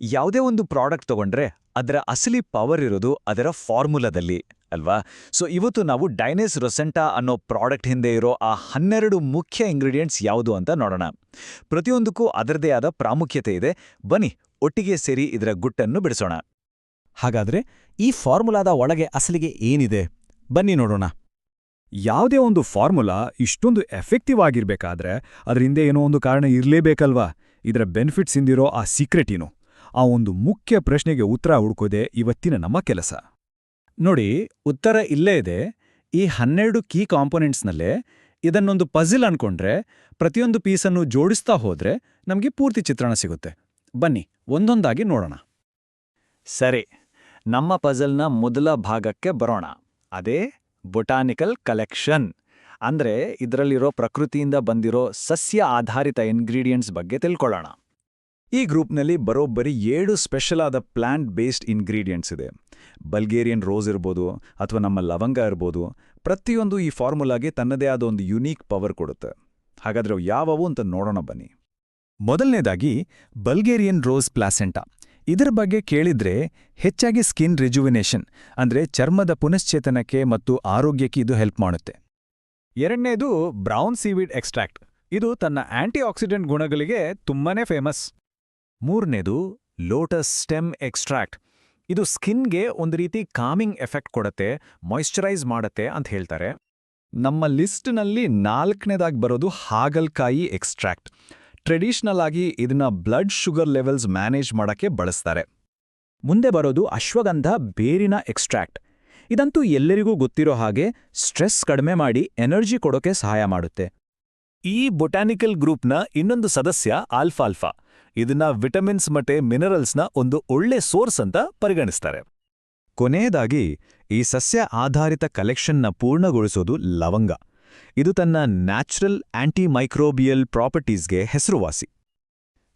ಯಾವುದೇ ಒಂದು ಪ್ರಾಡಕ್ಟ್ ತಗೊಂಡ್ರೆ ಅದರ ಅಸಲಿ ಪವರ್ ಇರೋದು ಅದರ ಫಾರ್ಮುಲಾದಲ್ಲಿ ಅಲ್ವಾ. ಸೊ ಇವತ್ತು ನಾವು ಡೈನೆಸ್ ರೊಸೆಂಟಾ ಅನ್ನೋ ಪ್ರಾಡಕ್ಟ್ ಹಿಂದೆ ಇರೋ ಆ 12 ಮುಖ್ಯ ಇಂಗ್ರೀಡಿಯೆಂಟ್ಸ್ ಯಾವುದು ಅಂತ ನೋಡೋಣ. ಪ್ರತಿಯೊಂದಕ್ಕೂ ಅದರದೇ ಆದ ಪ್ರಾಮುಖ್ಯತೆ ಇದೆ. ಬನ್ನಿ ಒಟ್ಟಿಗೆ ಸೇರಿ ಇದರ ಗುಟ್ಟನ್ನು ಬಿಡಿಸೋಣ. ಹಾಗಾದ್ರೆ ಈ ಫಾರ್ಮುಲಾದ ಒಳಗೆ ಅಸಲಿಗೆ ಏನಿದೆ ಬನ್ನಿ ನೋಡೋಣ. ಯಾವುದೇ ಒಂದು ಫಾರ್ಮುಲಾ ಇಷ್ಟೊಂದು ಎಫೆಕ್ಟಿವ್ ಆಗಿರ್ಬೇಕಾದ್ರೆ ಅದ್ರ ಹಿಂದೆ ಏನೋ ಒಂದು ಕಾರಣ ಇರಲೇಬೇಕಲ್ವಾ. ಇದರ ಬೆನಿಫಿಟ್ಸ್ ಇಂದಿರೋ ಆ ಸೀಕ್ರೆಟ್ ಏನು, ಆ ಒಂದು ಮುಖ್ಯ ಪ್ರಶ್ನೆಗೆ ಉತ್ತರ ಹುಡುಕೋದೆ ಇವತ್ತಿನ ನಮ್ಮ ಕೆಲಸ. ನೋಡಿ, ಉತ್ತರ ಇಲ್ಲೇ ಇದೆ. ಈ 12 ಕೀ ಕಾಂಪೊನೆಂಟ್ಸ್ನಲ್ಲೇ ಇದನ್ನೊಂದು ಪಝಲ್ ಅನ್ಕೊಂಡ್ರೆ ಪ್ರತಿಯೊಂದು ಪೀಸನ್ನು ಜೋಡಿಸ್ತಾ ಹೋದ್ರೆ ನಮಗೆ ಪೂರ್ತಿ ಚಿತ್ರಣ ಸಿಗುತ್ತೆ. ಬನ್ನಿ ಒಂದೊಂದಾಗಿ ನೋಡೋಣ. ಸರಿ, ನಮ್ಮ ಪಜಲ್ನ ಮೊದಲ ಭಾಗಕ್ಕೆ ಬರೋಣ. ಅದೇ ಬೊಟಾನಿಕಲ್ ಕಲೆಕ್ಷನ್. ಅಂದ್ರೆ ಇದರಲ್ಲಿರೋ ಪ್ರಕೃತಿಯಿಂದ ಬಂದಿರೋ ಸಸ್ಯ ಆಧಾರಿತ ಇಂಗ್ರೀಡಿಯೆಂಟ್ಸ್ ಬಗ್ಗೆ ತಿಳ್ಕೊಳ್ಳೋಣ. ಈ ಗ್ರೂಪ್ನಲ್ಲಿ ಬರೋಬ್ಬರಿ 7 ಸ್ಪೆಷಲ್ ಆದ ಪ್ಲಾಂಟ್ ಬೇಸ್ಡ್ ಇಂಗ್ರೀಡಿಯೆಂಟ್ಸ್ ಇದೆ. ಬಲ್ಗೇರಿಯನ್ ರೋಸ್ ಇರ್ಬೋದು ಅಥವಾ ನಮ್ಮ ಲವಂಗ ಇರ್ಬೋದು. ಪ್ರತಿಯೊಂದು ಈ ಫಾರ್ಮುಲಾಗೆ ತನ್ನದೇ ಆದ ಒಂದು ಯುನೀಕ್ ಪವರ್ ಕೊಡುತ್ತೆ. ಹಾಗಾದ್ರೆ ಅವು ಯಾವುವು ಅಂತ ನೋಡೋಣ ಬನ್ನಿ. ಮೊದಲನೇದಾಗಿ ಬಲ್ಗೇರಿಯನ್ ರೋಸ್ ಪ್ಲಾಸೆಂಟಾ. ಇದರ ಬಗ್ಗೆ ಕೇಳಿದ್ರೆ ಹೆಚ್ಚಾಗಿ ಸ್ಕಿನ್ ರಿಜುವಿನೇಷನ್ ಅಂದ್ರೆ ಚರ್ಮದ ಪುನಶ್ಚೇತನಕ್ಕೆ ಮತ್ತು ಆರೋಗ್ಯಕ್ಕೆ ಇದು ಹೆಲ್ಪ್ ಮಾಡುತ್ತೆ. ಎರಡನೇದು ಬ್ರೌನ್ ಸೀವೀಡ್ ಎಕ್ಸ್ಟ್ರಾಕ್ಟ್. ಇದು ತನ್ನ ಆಂಟಿ ಆಕ್ಸಿಡೆಂಟ್ ಗುಣಗಳಿಗೆ ತುಂಬಾನೇ ಫೇಮಸ್. ಮೂರನೇದು ಲೋಟಸ್ ಸ್ಟೆಮ್ ಎಕ್ಸ್ಟ್ರಾಕ್ಟ್. ಇದು ಸ್ಕಿನ್ಗೆ ಒಂದು ರೀತಿ ಕಾಮಿಂಗ್ ಎಫೆಕ್ಟ್ ಕೊಡುತ್ತೆ, ಮಾಯಿಶ್ಚರೈಸ್ ಮಾಡುತ್ತೆ ಅಂತ ಹೇಳ್ತಾರೆ. ನಮ್ಮ ಲಿಸ್ಟ್ನಲ್ಲಿ 4ನೇದಾಗಿ ಬರೋದು ಹಾಗಲ್ಕಾಯಿ ಎಕ್ಸ್ಟ್ರಾಕ್ಟ್. ಟ್ರೆಡಿಷನಲ್ ಆಗಿ ಇದನ್ನ ಬ್ಲಡ್ ಶುಗರ್ ಲೆವೆಲ್ಸ್ ಮ್ಯಾನೇಜ್ ಮಾಡಕ್ಕೆ ಬಳಸ್ತಾರೆ. ಮುಂದೆ ಬರೋದು ಅಶ್ವಗಂಧ ಬೇರಿನ ಎಕ್ಸ್ಟ್ರಾಕ್ಟ್. ಇದಂತೂ ಎಲ್ಲರಿಗೂ ಗೊತ್ತಿರೋ ಹಾಗೆ ಸ್ಟ್ರೆಸ್ ಕಡಿಮೆ ಮಾಡಿ ಎನರ್ಜಿ ಕೊಡೋಕೆ ಸಹಾಯ ಮಾಡುತ್ತೆ. ಈ ಬೊಟಾನಿಕಲ್ ಗ್ರೂಪ್ನ ಇನ್ನೊಂದು ಸದಸ್ಯ ಆಲ್ಫಾಲ್ಫಾ. ಇದನ್ನ ವಿಟಮಿನ್ಸ್ ಮತ್ತೆ ಮಿನರಲ್ಸ್ನ ಒಂದು ಒಳ್ಳೆ ಸೋರ್ಸ್ ಅಂತ ಪರಿಗಣಿಸ್ತಾರೆ. ಕೊನೆಯದಾಗಿ ಈ ಸಸ್ಯ ಆಧಾರಿತ ಕಲೆಕ್ಷನ್ನ ಪೂರ್ಣಗೊಳಿಸೋದು ಲವಂಗ. ಇದು ತನ್ನ ನ್ಯಾಚುರಲ್ ಆಂಟಿಮೈಕ್ರೋಬಿಯಲ್ ಪ್ರಾಪರ್ಟೀಸ್ಗೆ ಹೆಸರುವಾಸಿ.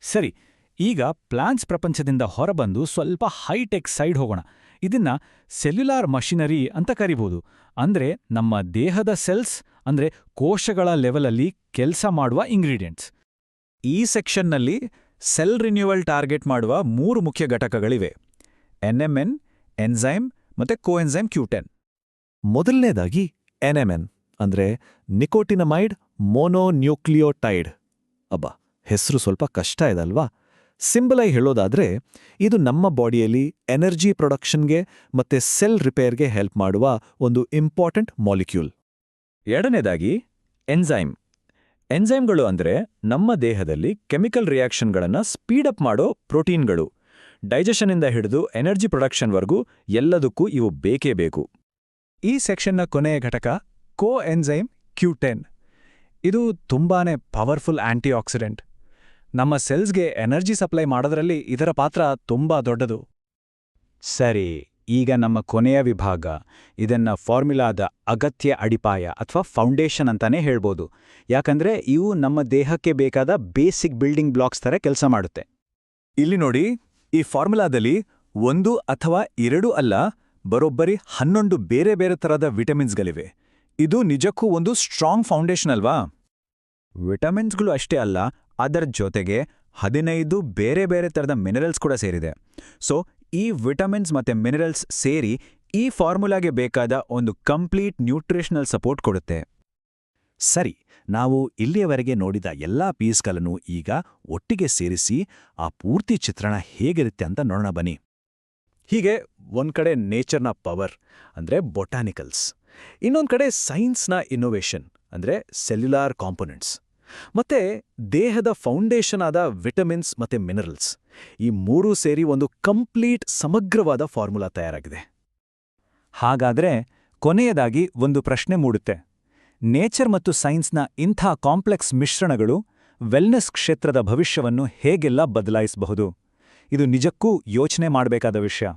ಸರಿ, ಈಗ ಪ್ಲಾಂಟ್ಸ್ ಪ್ರಪಂಚದಿಂದ ಹೊರಬಂದು ಸ್ವಲ್ಪ ಹೈಟೆಕ್ ಸೈಡ್ ಹೋಗೋಣ. ಇದನ್ನ ಸೆಲ್ಯುಲಾರ್ ಮಷಿನರಿ ಅಂತ ಕರಿಬಹುದು. ಅಂದ್ರೆ ನಮ್ಮ ದೇಹದ ಸೆಲ್ಸ್ ಅಂದ್ರೆ ಕೋಶಗಳ ಲೆವೆಲಲ್ಲಿ ಕೆಲಸ ಮಾಡುವ ಇಂಗ್ರೀಡಿಯೆಂಟ್ಸ್. ಈ ಸೆಕ್ಷನ್ನಲ್ಲಿ ಸೆಲ್ ರಿನ್ಯೂವಲ್ ಟಾರ್ಗೆಟ್ ಮಾಡುವ 3 ಮುಖ್ಯ ಘಟಕಗಳಿವೆ: NMN, ಎನ್ಸೈಮ್ ಮತ್ತೆ ಕೋಎನ್ಸೈಮ್ Q10. ಮೊದಲನೇದಾಗಿ NMN ಅಂದ್ರೆ ನಿಕೋಟಿನಮೈಡ್ ಮೊನೋನ್ಯೂಕ್ಲಿಯೋಟೈಡ್. ಅಬ್ಬಾ, ಹೆಸರು ಸ್ವಲ್ಪ ಕಷ್ಟ ಇದಲ್ವಾ. ಸಿಂಬಲೈ ಹೇಳೋದಾದ್ರೆ ಇದು ನಮ್ಮ ಬಾಡಿಯಲ್ಲಿ ಎನರ್ಜಿ ಪ್ರೊಡಕ್ಷನ್ಗೆ ಮತ್ತೆ ಸೆಲ್ ರಿಪೇರ್ಗೆ ಹೆಲ್ಪ್ ಮಾಡುವ ಒಂದು ಇಂಪಾರ್ಟೆಂಟ್ ಮಾಲಿಕ್ಯೂಲ್. ಎರಡನೇದಾಗಿ ಎನ್ಸೈಮ್. ಎನ್ಸೈಮ್ಗಳು ಅಂದ್ರೆ ನಮ್ಮ ದೇಹದಲ್ಲಿ ಕೆಮಿಕಲ್ ರಿಯಾಕ್ಷನ್ಗಳನ್ನು ಸ್ಪೀಡಪ್ ಮಾಡೋ ಪ್ರೋಟೀನ್ಗಳು. ಡೈಜೆಷನ್ನಿಂದ ಹಿಡಿದು ಎನರ್ಜಿ ಪ್ರೊಡಕ್ಷನ್ವರೆಗೂ ಎಲ್ಲದಕ್ಕೂ ಇವು ಬೇಕೇ ಬೇಕು. ಈ ಸೆಕ್ಷನ್ನ ಕೊನೆಯ ಘಟಕ ಕೋಎನ್ಸೈಮ್ Q10. ಇದು ತುಂಬಾನೇ ಪವರ್ಫುಲ್ ಆಂಟಿ ಆಕ್ಸಿಡೆಂಟ್. ನಮ್ಮ ಸೆಲ್ಸ್ಗೆ ಎನರ್ಜಿ ಸಪ್ಲೈ ಮಾಡೋದ್ರಲ್ಲಿ ಇದರ ಪಾತ್ರ ತುಂಬಾ ದೊಡ್ಡದು. ಸರಿ, ಈಗ ನಮ್ಮ ಕೊನೆಯ ವಿಭಾಗ. ಇದನ್ನ ಫಾರ್ಮುಲಾದ ಅಗತ್ಯ ಅಡಿಪಾಯ ಅಥವಾ ಫೌಂಡೇಶನ್ ಅಂತಾನೆ ಹೇಳ್ಬೋದು. ಯಾಕಂದ್ರೆ ಇವು ನಮ್ಮ ದೇಹಕ್ಕೆ ಬೇಕಾದ ಬೇಸಿಕ್ ಬಿಲ್ಡಿಂಗ್ ಬ್ಲಾಕ್ಸ್ ಥರ ಕೆಲಸ ಮಾಡುತ್ತೆ. ಇಲ್ಲಿ ನೋಡಿ, ಈ ಫಾರ್ಮುಲಾದಲ್ಲಿ 1 ಅಥವಾ 2 ಅಲ್ಲ, ಬರೋಬ್ಬರಿ 11 ಬೇರೆ ಬೇರೆ ಥರದ ವಿಟಮಿನ್ಸ್ಗಳಿವೆ. ಇದು ನಿಜಕ್ಕೂ ಒಂದು ಸ್ಟ್ರಾಂಗ್ ಫೌಂಡೇಶನ್ ಅಲ್ವಾ. ವಿಟಮಿನ್ಸ್ಗಳು ಅಷ್ಟೇ ಅಲ್ಲ, ಅದರ ಜೊತೆಗೆ 15 ಬೇರೆ ಬೇರೆ ಥರದ ಮಿನರಲ್ಸ್ ಕೂಡ ಸೇರಿದೆ. ಸೊ ಈ ವಿಟಮಿನ್ಸ್ ಮತ್ತೆ ಮಿನರಲ್ಸ್ ಸೇರಿ ಈ ಫಾರ್ಮುಲಾಗೆ ಬೇಕಾದ ಒಂದು ಕಂಪ್ಲೀಟ್ ನ್ಯೂಟ್ರಿಷನಲ್ ಸಪೋರ್ಟ್ ಕೊಡುತ್ತೆ. ಸರಿ, ನಾವು ಇಲ್ಲಿಯವರೆಗೆ ನೋಡಿದ ಎಲ್ಲಾ ಪೀಸ್ಗಳನ್ನು ಈಗ ಒಟ್ಟಿಗೆ ಸೇರಿಸಿ ಆ ಪೂರ್ತಿ ಚಿತ್ರಣ ಹೇಗಿರುತ್ತೆ ಅಂತ ನೋಡೋಣ ಬನ್ನಿ. ಹೀಗೆ ಒಂದ್ ಕಡೆ ನೇಚರ್ನ ಪವರ್ ಅಂದ್ರೆ ಬೊಟಾನಿಕಲ್ಸ್, ಇನ್ನೊಂದ್ ಕಡೆ ಸೈನ್ಸ್ನ ಇನ್ನೋವೇಷನ್ ಅಂದ್ರೆ ಸೆಲ್ಯುಲಾರ್ ಕಾಂಪೊನೆಂಟ್ಸ್, ಮತ್ತೆ ದೇಹದ ಫೌಂಡೇಶನ್ ಆದ ವಿಟಮಿನ್ಸ್ ಮತ್ತೆ ಮಿನರಲ್ಸ್. ಈ 3 ಸೇರಿ ಒಂದು ಕಂಪ್ಲೀಟ್ ಸಮಗ್ರವಾದ ಫಾರ್ಮುಲಾ ತಯಾರಾಗಿದೆ. ಹಾಗಾದ್ರೆ ಕೊನೆಯದಾಗಿ ಒಂದು ಪ್ರಶ್ನೆ ಮೂಡುತ್ತೆ. ನೇಚರ್ ಮತ್ತು ಸೈನ್ಸ್ನ ಇಂಥ ಕಾಂಪ್ಲೆಕ್ಸ್ ಮಿಶ್ರಣಗಳು ವೆಲ್ನೆಸ್ ಕ್ಷೇತ್ರದ ಭವಿಷ್ಯವನ್ನು ಹೇಗೆಲ್ಲ ಬದಲಾಯಿಸಬಹುದು? ಇದು ನಿಜಕ್ಕೂ ಯೋಚನೆ ಮಾಡಬೇಕಾದ ವಿಷಯ.